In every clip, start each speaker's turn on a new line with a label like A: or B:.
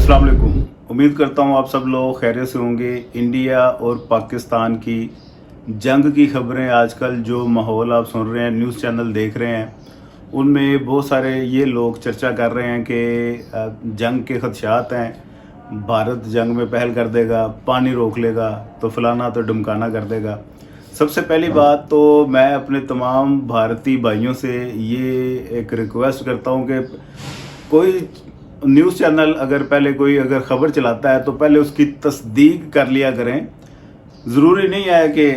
A: अस्सलाम वालेकुम। उम्मीद करता हूँ आप सब लोग खैरियत से होंगे। इंडिया और पाकिस्तान की जंग की खबरें आजकल जो माहौल आप सुन रहे हैं, न्यूज़ चैनल देख रहे हैं, उनमें बहुत सारे ये लोग चर्चा कर रहे हैं कि जंग के खदशात हैं, भारत जंग में पहल कर देगा, पानी रोक लेगा, तो फलाना तो ढमकाना कर देगा। सबसे पहली बात तो मैं अपने तमाम भारतीय भाइयों से ये एक रिक्वेस्ट करता हूँ कि कोई न्यूज़ चैनल अगर ख़बर चलाता है तो पहले उसकी तस्दीक कर लिया करें। ज़रूरी नहीं है कि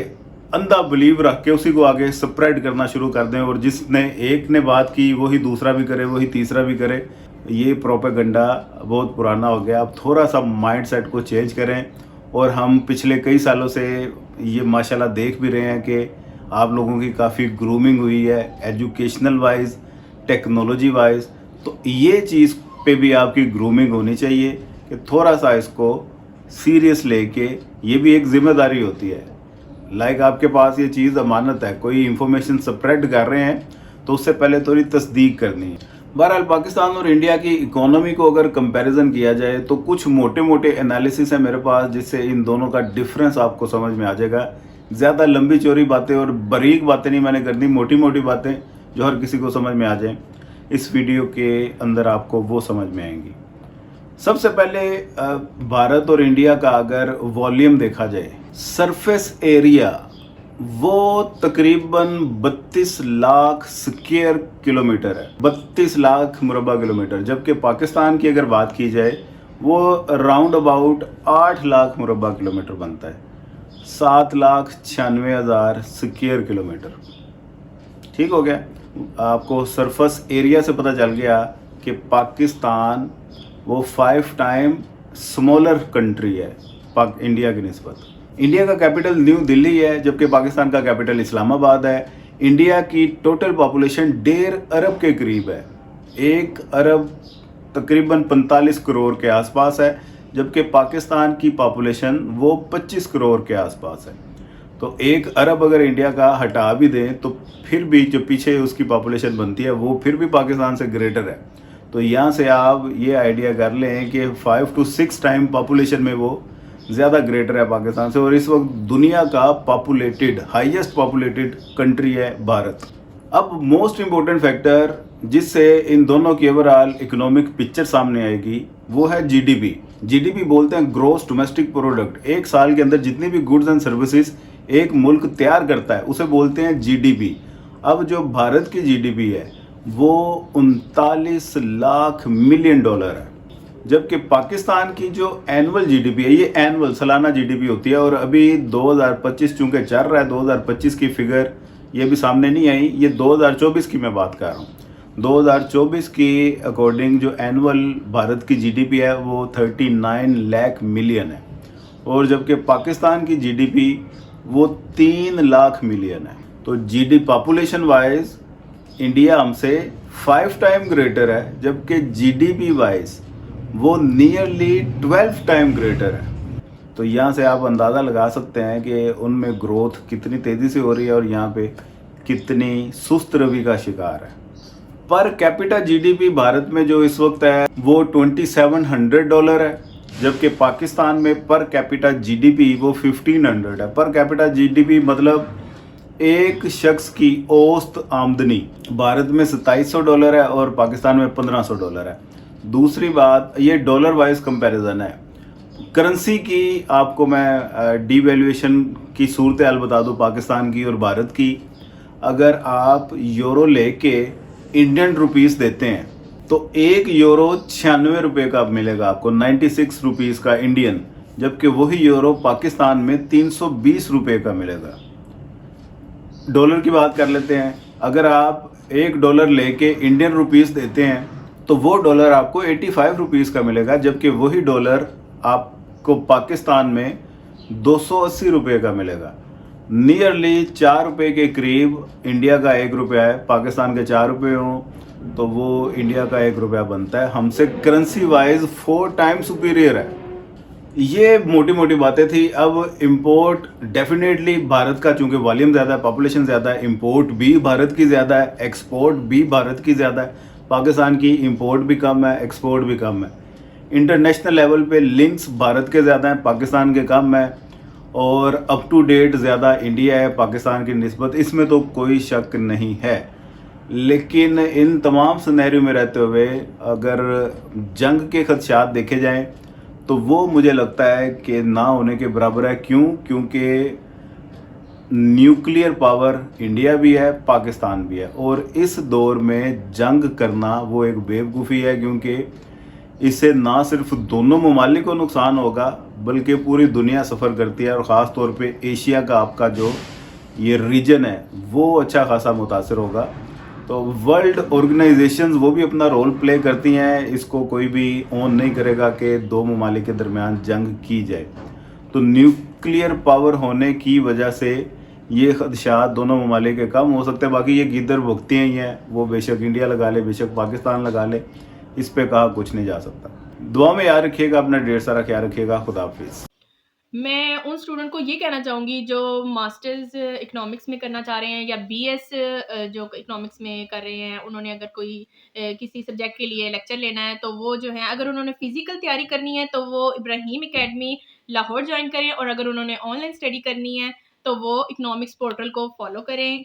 A: अंधा बिलीव रख के उसी को आगे स्प्रेड करना शुरू कर दें और जिसने एक ने बात की वही दूसरा भी करे, वही तीसरा भी करे। ये प्रोपेगेंडा बहुत पुराना हो गया। अब थोड़ा सा माइंड सेट को चेंज करें। और हम पिछले कई सालों से ये माशाल्लाह देख भी रहे हैं कि आप लोगों की काफ़ी ग्रूमिंग हुई है एजुकेशनल वाइज, टेक्नोलॉजी वाइज। तो ये चीज़ पे भी आपकी ग्रूमिंग होनी चाहिए कि थोड़ा सा इसको सीरियस लेके, ये भी एक जिम्मेदारी होती है। लाइक आपके पास ये चीज़ अमानत है, कोई इंफॉर्मेशन स्प्रेड कर रहे हैं तो उससे पहले थोड़ी तस्दीक करनी है। बहरहाल पाकिस्तान और इंडिया की इकोनॉमी को अगर कंपैरिजन किया जाए तो कुछ मोटे मोटे एनालिसिस है मेरे पास जिससे इन दोनों का डिफरेंस आपको समझ में आ जाएगा। ज़्यादा लंबी चौड़ी बातें और बारीक बातें नहीं मैंने करनी, मोटी मोटी बातें जो हर किसी को समझ में आ जाए। इस वीडियो के अंदर आपको वो समझ में आएंगी। सबसे पहले भारत और इंडिया का अगर वॉल्यूम देखा जाए, सरफेस एरिया वो तकरीबन 32 लाख स्क्वायर किलोमीटर है, 32 लाख मुरबा किलोमीटर। जबकि पाकिस्तान की अगर बात की जाए वो round about 8 lakh Murbad kilometre बनता है, 7,96,000 स्क्वायर किलोमीटर। ठीक हो गया। आपको सरफेस एरिया से पता चल गया कि पाकिस्तान वो 5 टाइम स्मॉलर कंट्री है इंडिया की निस्बत। इंडिया का कैपिटल न्यू दिल्ली है जबकि पाकिस्तान का कैपिटल इस्लामाबाद है। इंडिया की टोटल पॉपुलेशन 1.5 अरब के करीब है, 1 अरब तकरीबन 45 करोड़ के आसपास है, जबकि पाकिस्तान की पॉपुलेशन वो 25 करोड़ के आसपास है। तो 1 अरब अगर इंडिया का हटा भी दें तो फिर भी जो पीछे उसकी पॉपुलेशन बनती है वो फिर भी पाकिस्तान से ग्रेटर है। तो यहाँ से आप ये आइडिया कर लें कि 5 to 6 टाइम पॉपुलेशन में वो ज़्यादा ग्रेटर है पाकिस्तान से। और इस वक्त दुनिया का पॉपुलेटेड, हाईएस्ट पॉपुलेटेड कंट्री है भारत। अब मोस्ट इम्पोर्टेंट फैक्टर जिससे इन दोनों की ओवरऑल इकोनॉमिक पिक्चर सामने आएगी वो है जीडीपी। जीडीपी बोलते हैं ग्रॉस डोमेस्टिक प्रोडक्ट। एक साल के अंदर जितनी भी गुड्स एंड सर्विसेज एक मुल्क तैयार करता है उसे बोलते हैं जीडीपी। अब जो भारत की जीडीपी है वो 39 लाख मिलियन डॉलर है, जबकि पाकिस्तान की जो एनुअल जीडीपी है, ये एनुअल सालाना जीडीपी होती है। और अभी 2025 चूंकि चल रहा है, 2025 की फिगर ये भी सामने नहीं आई, ये 2024 की मैं बात कर रहा हूँ। 2024 की अकॉर्डिंग जो एनुअल भारत की जीडीपी है वो 39 लाख मिलियन है, और जबकि पाकिस्तान की जीडीपी वो 3 लाख मिलियन है। तो जीडी पॉपुलेशन वाइज इंडिया हमसे 5 टाइम ग्रेटर है, जबकि जीडीपी वाइज वो नियरली 12 टाइम ग्रेटर है। तो यहाँ से आप अंदाज़ा लगा सकते हैं कि उनमें ग्रोथ कितनी तेज़ी से हो रही है और यहाँ पे कितनी सुस्त रवि का शिकार है। पर कैपिटा जीडीपी भारत में जो इस वक्त है वो $2,700 है, जबकि पाकिस्तान में पर कैपिटा जीडीपी वो 1,500 है। पर कैपिटा जीडीपी मतलब एक शख्स की औसत आमदनी भारत में $2,700 है और पाकिस्तान में $1,500 है। दूसरी बात, ये डॉलर वाइज कंपैरिजन है। करेंसी की आपको मैं डीवैल्यूएशन की सूरत हाल बता दूं पाकिस्तान की और भारत की। अगर आप यूरो लेके इंडियन रुपीस देते हैं तो 1 यूरो 96 रुपये का मिलेगा आपको, 96 रुपीज़ का इंडियन, जबकि वही यूरो पाकिस्तान में 320 रुपये का मिलेगा। डॉलर की बात कर लेते हैं। अगर आप $1 लेके इंडियन रुपीस देते हैं तो वो डॉलर आपको 85 रुपीज़ का मिलेगा, जबकि वही डॉलर आपको पाकिस्तान में 280 रुपये का मिलेगा। नियरली 4 रुपये के करीब इंडिया का 1 रुपया है, पाकिस्तान के 4 रुपये हों तो वो इंडिया का 1 रुपया बनता है। हमसे करेंसी वाइज 4 टाइम सुपीरियर है। ये मोटी मोटी बातें थी। अब इंपोर्ट डेफिनेटली भारत का चूंकि वॉल्यूम ज़्यादा है, पॉपुलेशन ज़्यादा है, इंपोर्ट भी भारत की ज़्यादा है, एक्सपोर्ट भी भारत की ज़्यादा है। पाकिस्तान की इंपोर्ट भी कम है, एक्सपोर्ट भी कम है। इंटरनेशनल लेवल पे लिंक्स भारत के ज़्यादा हैं, पाकिस्तान के कम है, और अप टू डेट ज़्यादा इंडिया है पाकिस्तान की निस्बत, इसमें तो कोई शक नहीं है। लेकिन इन तमाम सिनेरियो में रहते हुए अगर जंग के खदशात देखे जाएं तो वो मुझे लगता है कि ना होने के बराबर है। क्यों? क्योंकि न्यूक्लियर पावर इंडिया भी है, पाकिस्तान भी है, और इस दौर में जंग करना वो एक बेवकूफ़ी है, क्योंकि इससे ना सिर्फ दोनों ममालिक को नुकसान होगा बल्कि पूरी दुनिया सफ़र करती है, और ख़ास तौर पे एशिया का आपका जो ये रीजन है वो अच्छा खासा मुतासर होगा। तो वर्ल्ड ऑर्गेनाइजेशंस वो भी अपना रोल प्ले करती हैं, इसको कोई भी ऑन नहीं करेगा कि दो ममालिक के दरमियान जंग की जाए। तो न्यूक्लियर पावर होने की वजह से ये खदशात दोनों ममालिक के कम हो सकते हैं। बाकी ये गिद्दर भुगतियाँ ही हैं, वो बेशक इंडिया लगा ले बेशक पाकिस्तान लगा ले, इस पे कहा कुछ नहीं जा सकता। दुआ में याद रखिएगा, अपना ढेर सारा ख्याल रखिएगा। खुदा हाफिज़।
B: मैं उन स्टूडेंट को ये कहना चाहूँगी जो मास्टर्स इकोनॉमिक्स में करना चाह रहे हैं या बीएस जो इकोनॉमिक्स में कर रहे हैं, उन्होंने अगर कोई किसी सब्जेक्ट के लिए लेक्चर लेना है तो वो जो है, अगर उन्होंने फिजिकल तैयारी करनी है तो वो इब्राहिम एकेडमी लाहौर ज्वाइन करें, और अगर उन्होंने ऑनलाइन स्टडी करनी है तो वो इकोनॉमिक्स पोर्टल को फॉलो करें।